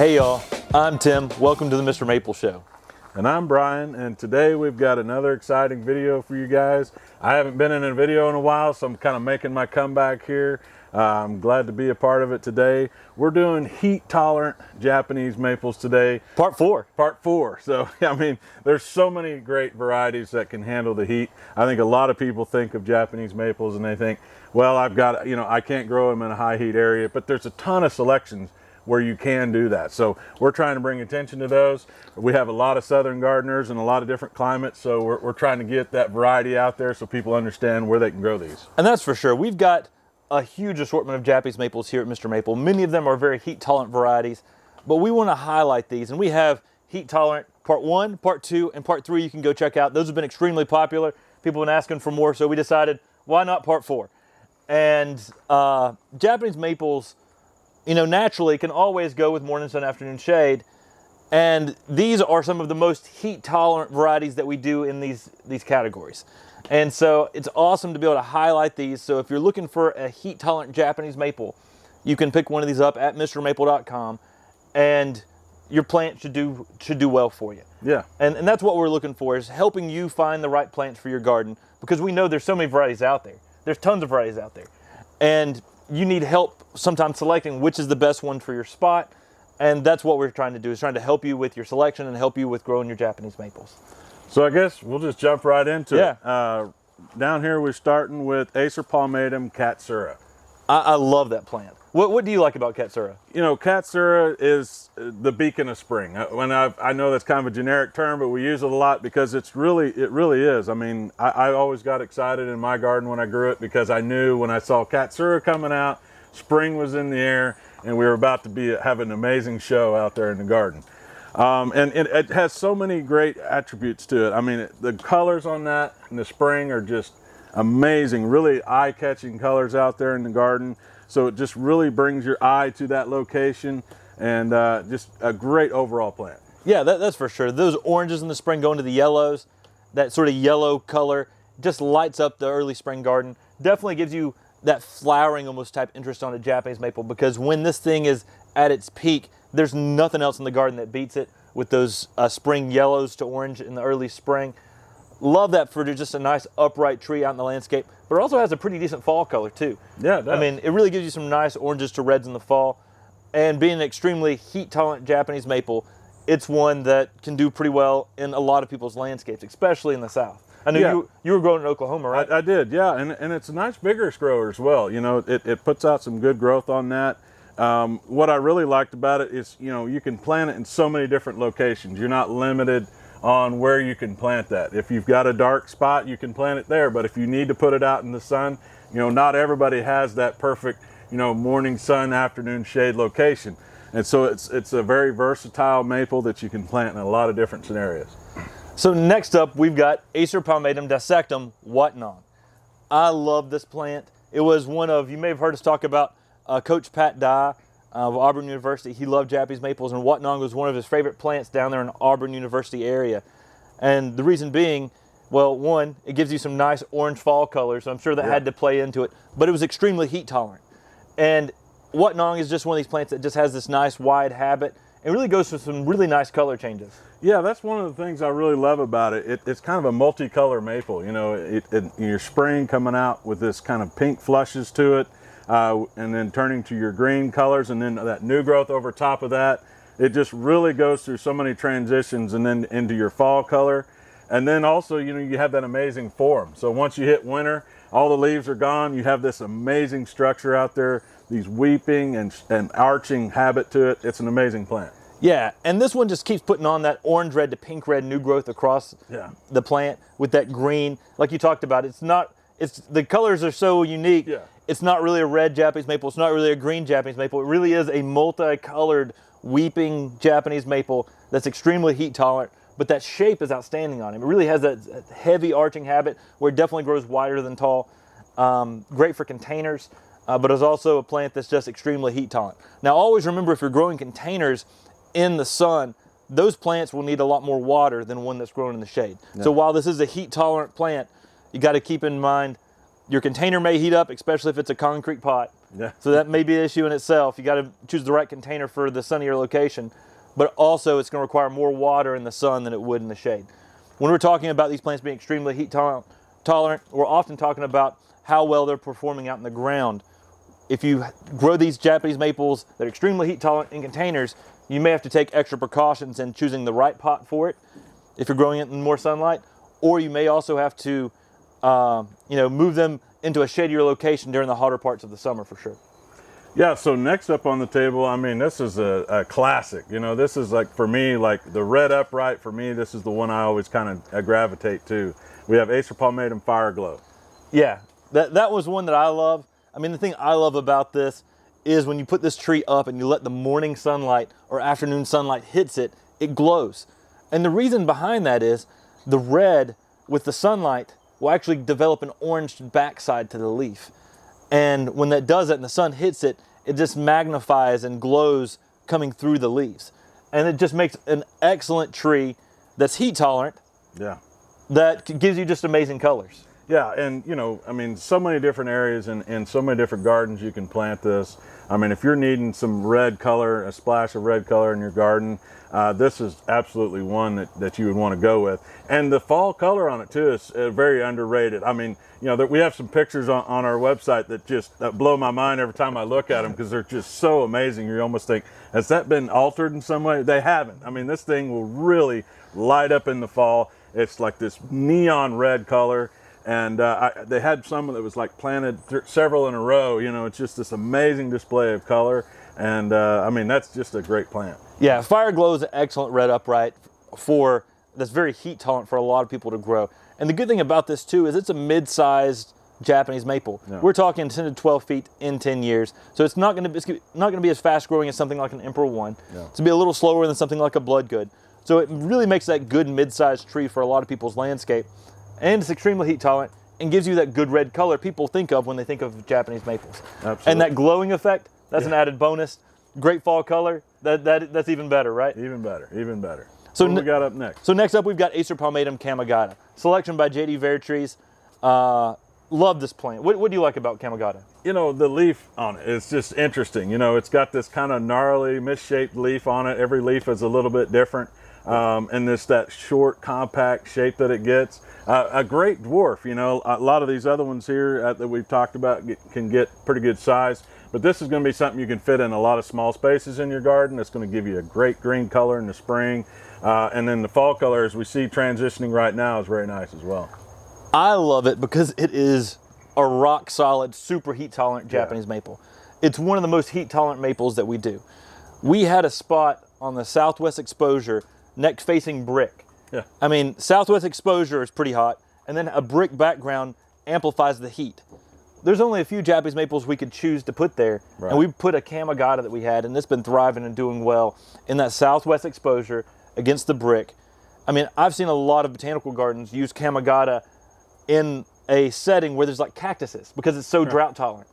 Hey y'all, I'm Tim. Welcome to the Mr. Maple Show. And I'm Brian, and today we've got another exciting video for you guys. I haven't been in a video in a while, so I'm kind of making my comeback here. I'm glad to be a part of it today. We're doing heat-tolerant Japanese maples today. Part 4. Part 4. So, I mean, there's so many great varieties that can handle the heat. I think a lot of people think of Japanese maples and they think, well, I can't grow them in a high heat area, but there's a ton of selections where you can do that. So we're trying to bring attention to those. We have a lot of southern gardeners and a lot of different climates, so we're trying to get that variety out there so people understand where they can grow these. And that's for sure. We've got a huge assortment of Japanese maples here at Mr. Maple. Many of them are very heat tolerant varieties, but we want to highlight these, and we have heat tolerant part 1, part 2, and part 3 you can go check out. Those have been extremely popular. People have been asking for more, so we decided, why not part 4? And Japanese maples, naturally can always go with morning sun, afternoon shade. And these are some of the most heat tolerant varieties that we do in these categories. And so it's awesome to be able to highlight these. So if you're looking for a heat tolerant Japanese maple, you can pick one of these up at MrMaple.com, and your plant should do well for you. Yeah. And that's what we're looking for, is helping you find the right plants for your garden, because we know there's so many varieties out there. There's tons of varieties out there. And you need help sometimes selecting which is the best one for your spot. And that's what we're trying to do, is trying to help you with your selection and help you with growing your Japanese maples. So I guess we'll just jump right into it. Down here we're starting with Acer palmatum Katsura. I love that plant. What do you like about Katsura? Katsura is the beacon of spring. I know that's kind of a generic term, but we use it a lot because it really is. I mean, I always got excited in my garden when I grew it, because I knew when I saw Katsura coming out, spring was in the air, and we were about to have an amazing show out there in the garden. And it has so many great attributes to it. I mean, the colors on that in the spring are just amazing, really eye-catching colors out there in the garden. So it just really brings your eye to that location, and just a great overall plant. Yeah, that's for sure. Those oranges in the spring going to the yellows, that sort of yellow color just lights up the early spring garden. Definitely gives you that flowering almost type interest on a Japanese maple, because when this thing is at its peak, there's nothing else in the garden that beats it, with those spring yellows to orange in the early spring. Love that for just a nice upright tree out in the landscape, but it also has a pretty decent fall color too. Yeah, it does. I mean, it really gives you some nice oranges to reds in the fall. And being an extremely heat tolerant Japanese maple, it's one that can do pretty well in a lot of people's landscapes, especially in the South. I know you were growing in Oklahoma, right? I did, yeah, and it's a nice vigorous grower as well. It puts out some good growth on that. What I really liked about it is, you can plant it in so many different locations. You're not limited on where you can plant that. If you've got a dark spot, you can plant it there. But if you need to put it out in the sun, not everybody has that perfect, morning sun, afternoon shade location. And so it's a very versatile maple that you can plant in a lot of different scenarios. So next up, we've got Acer palmatum dissectum Watnong. I love this plant. It was one of, you may have heard us talk about Coach Pat Dye of Auburn University. He loved Japanese maples, and Watnong was one of his favorite plants down there in the Auburn University area. And the reason being, well, one, it gives you some nice orange fall colors, so I'm sure that had to play into it, but it was extremely heat tolerant. And Watnong is just one of these plants that just has this nice wide habit and really goes through some really nice color changes. Yeah, that's one of the things I really love about it. It's kind of a multicolor maple. Your spring coming out with this kind of pink flushes to it, and then turning to your green colors, and then that new growth over top of that. It just really goes through so many transitions, and then into your fall color. And then also, you have that amazing form. So once you hit winter, all the leaves are gone. You have this amazing structure out there, these weeping and arching habit to it. It's an amazing plant. Yeah, and this one just keeps putting on that orange red to pink red new growth across the plant with that green, like you talked about. The colors are so unique. Yeah. It's not really a red Japanese maple. It's not really a green Japanese maple. It really is a multicolored weeping Japanese maple that's extremely heat tolerant, but that shape is outstanding on him. It really has that heavy arching habit where it definitely grows wider than tall. Great for containers, but it's also a plant that's just extremely heat tolerant. Now always remember, if you're growing containers in the sun, those plants will need a lot more water than one that's grown in the shade. Yeah. So while this is a heat tolerant plant, you got to keep in mind your container may heat up, especially if it's a concrete pot. Yeah. So that may be an issue in itself. You got to choose the right container for the sunnier location, but also it's going to require more water in the sun than it would in the shade. When we're talking about these plants being extremely heat tolerant, we're often talking about how well they're performing out in the ground. If you grow these Japanese maples that are extremely heat tolerant in containers, you may have to take extra precautions in choosing the right pot for it if you're growing it in more sunlight, or you may also have to move them into a shadier location during the hotter parts of the summer for sure. Yeah, so next up on the table, I mean, this is a classic. You know, this is like, for me, like the red upright, for me, this is the one I always kind of gravitate to. We have Acer palmatum Fire Glow. Yeah, that was one that I love. I mean, the thing I love about this is when you put this tree up and you let the morning sunlight or afternoon sunlight hits it, it glows. And the reason behind that is the red with the sunlight will actually develop an orange backside to the leaf. And when that does it and the sun hits it, it just magnifies and glows coming through the leaves. And it just makes an excellent tree that's heat tolerant. Yeah. That gives you just amazing colors. Yeah, and you know, I mean, so many different areas and so many different gardens you can plant this. I mean, if you're needing some red color, a splash of red color in your garden, this is absolutely one that you would want to go with. And the fall color on it too is very underrated. I mean, you know, we have some pictures on our website that blow my mind every time I look at them because they're just so amazing. You almost think, has that been altered in some way? They haven't. I mean, this thing will really light up in the fall. It's like this neon red color. And they had some that was like planted several in a row. You know, it's just this amazing display of color. And I mean, that's just a great plant. Yeah, Fire Glow is an excellent red upright that's very heat tolerant for a lot of people to grow. And the good thing about this too is it's a mid-sized Japanese maple. Yeah. We're talking 10 to 12 feet in 10 years. So it's not going to be as fast growing as something like an Emperor One. Yeah. It's going to be a little slower than something like a Bloodgood. So it really makes that good mid-sized tree for a lot of people's landscape. And it's extremely heat tolerant and gives you that good red color people think of when they think of Japanese maples. Absolutely. And that glowing effect, that's an added bonus. Great fall color, that's even better, right? Even better, even better. So what do we got up next? So next up we've got Acer palmatum Kamagata. Selection by J.D. Vertrees. Love this plant. What do you like about Kamagata? You know, the leaf on it is just interesting. You know, it's got this kind of gnarly, misshaped leaf on it. Every leaf is a little bit different. And that short, compact shape that it gets. A great dwarf, you know. A lot of these other ones here that we've talked about can get pretty good size. But this is going to be something you can fit in a lot of small spaces in your garden. It's going to give you a great green color in the spring. And then the fall color, as we see transitioning right now, is very nice as well. I love it because it is a rock solid, super heat tolerant Japanese maple. It's one of the most heat tolerant maples that we do. We had a spot on the southwest exposure neck facing brick. Yeah. I mean, southwest exposure is pretty hot, and then a brick background amplifies the heat. There's only a few Japanese maples we could choose to put there, right. And we put a Kamagata that we had, and it's been thriving and doing well in that southwest exposure against the brick. I mean, I've seen a lot of botanical gardens use Kamagata in a setting where there's like cactuses because it's so drought tolerant.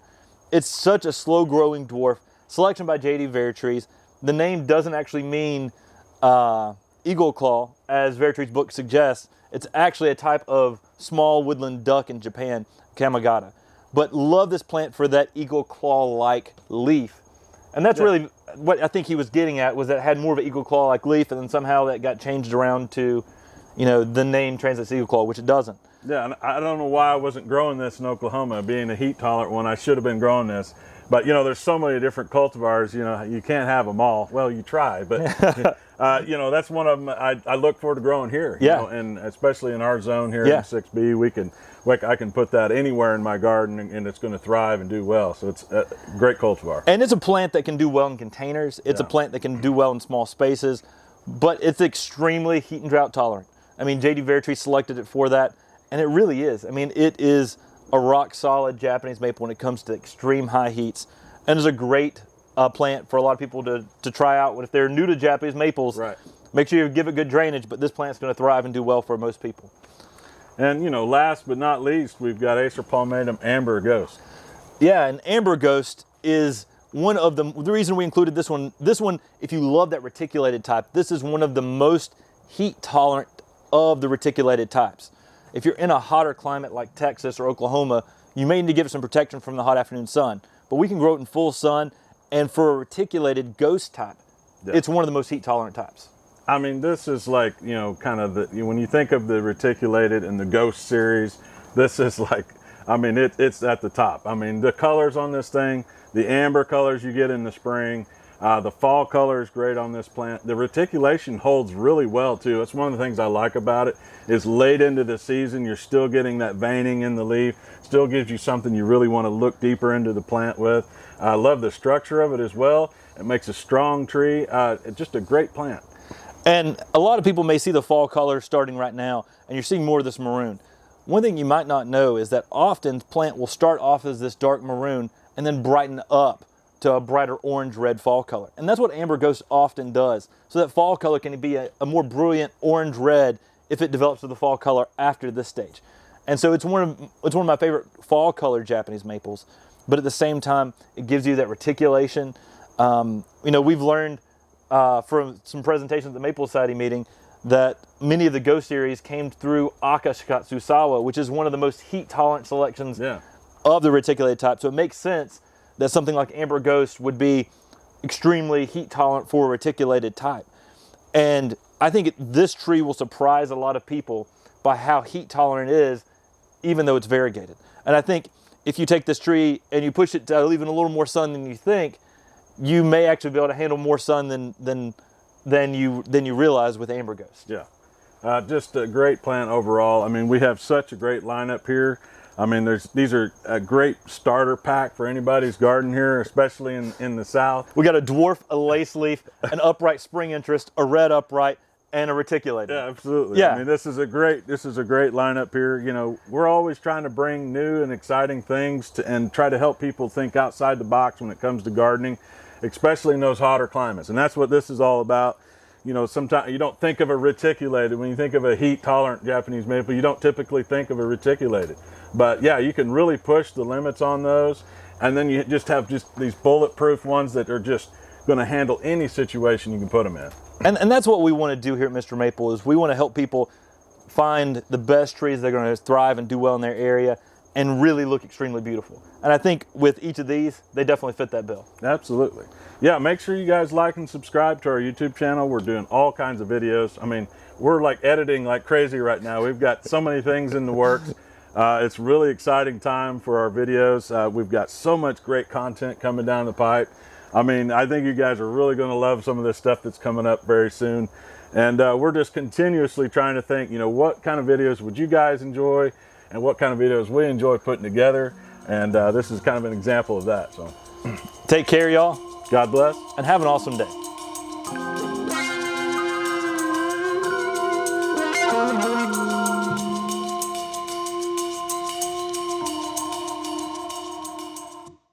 It's such a slow growing dwarf. Selection by J.D. Vertrees. The name doesn't actually mean eagle claw, as Vertrees' book suggests. It's actually a type of small woodland duck in Japan, Kamagata. But love this plant for that eagle claw-like leaf. And that's really what I think he was getting at, was that it had more of an eagle claw-like leaf, and then somehow that got changed around to, you know, the name translates eagle claw, which it doesn't. Yeah, and I don't know why I wasn't growing this in Oklahoma, being a heat-tolerant one. I should have been growing this. But, you know, there's so many different cultivars, you know, you can't have them all. Well, you try, but, you know, that's one of them I look forward to growing here. You know, and especially in our zone here in 6B, I can put that anywhere in my garden and it's going to thrive and do well. So it's a great cultivar. And it's a plant that can do well in containers. It's a plant that can do well in small spaces, but it's extremely heat and drought tolerant. I mean, J.D. Vertrees selected it for that, and it really is. I mean, it is a rock-solid Japanese maple when it comes to extreme high heats, and is a great plant for a lot of people to try out. If they're new to Japanese maples, make sure you give it good drainage, but this plant's going to thrive and do well for most people. And, you know, last but not least, we've got Acer palmatum Amber Ghost. Yeah, and Amber Ghost is one of the reason we included this one. This one, if you love that reticulated type, this is one of the most heat-tolerant of the reticulated types. If you're in a hotter climate like Texas or Oklahoma, you may need to give it some protection from the hot afternoon sun. but we can grow it in full sun. And for a reticulated ghost type, Yeah. it's one of the most heat tolerant types. I mean, this is like, you know, kind of when you think of the reticulated and the Ghost series, this is like, I mean, it's at the top. I mean, the colors on this thing, the amber colors you get in the spring, the fall color is great on this plant. The reticulation holds really well too. That's one of the things I like about it, is late into the season, you're still getting that veining in the leaf, still gives you something you really want to look deeper into the plant with. I love the structure of it as well. It makes a strong tree. It's just a great plant. And a lot of people may see the fall color starting right now, and you're seeing more of this maroon. One thing you might not know is that often the plant will start off as this dark maroon and then brighten up to a brighter orange-red fall color. And that's what Amber Ghost often does. So that fall color can be a more brilliant orange-red if it develops to the fall color after this stage. And so it's one of my favorite fall color Japanese maples. But at the same time, it gives you that reticulation. You know, we've learned from some presentations at the Maple Society meeting that many of the Ghost series came through Akashikatsusawa, which is one of the most heat-tolerant selections of the reticulated type. So it makes sense that something like Amber Ghost would be extremely heat-tolerant for a reticulated type. And I think this tree will surprise a lot of people by how heat-tolerant it is, even though it's variegated. And I think if you take this tree and you push it to leave it a little more sun than you think, you may actually be able to handle more sun than you realize with Amber Ghost. Yeah, just a great plant overall. I mean, we have such a great lineup here. I mean, these are a great starter pack for anybody's garden here, especially in the South. We got a dwarf, a lace leaf, an upright spring interest, a red upright, and a reticulated. Yeah, absolutely. Yeah. I mean, this is a great lineup here. You know, we're always trying to bring new and exciting things and try to help people think outside the box when it comes to gardening, especially in those hotter climates. And that's what this is all about. You know, sometimes you don't think of a reticulated. When you think of a heat-tolerant Japanese maple, you don't typically think of a reticulated. But yeah, you can really push the limits on those. And then you just have these bulletproof ones that are just going to handle any situation you can put them in. And that's what we want to do here at MrMaple, is we want to help people find the best trees that are going to thrive and do well in their area and really look extremely beautiful. And I think with each of these, they definitely fit that bill. Absolutely. Yeah, make sure you guys like and subscribe to our YouTube channel. We're doing all kinds of videos. I mean, we're like editing like crazy right now. We've got so many things in the works. It's really exciting time for our videos. We've got so much great content coming down the pipe. I mean, I think you guys are really going to love some of this stuff that's coming up very soon. And we're just continuously trying to think, you know, what kind of videos would you guys enjoy and what kind of videos we enjoy putting together. And this is kind of an example of that. So take care, y'all. God bless. And have an awesome day.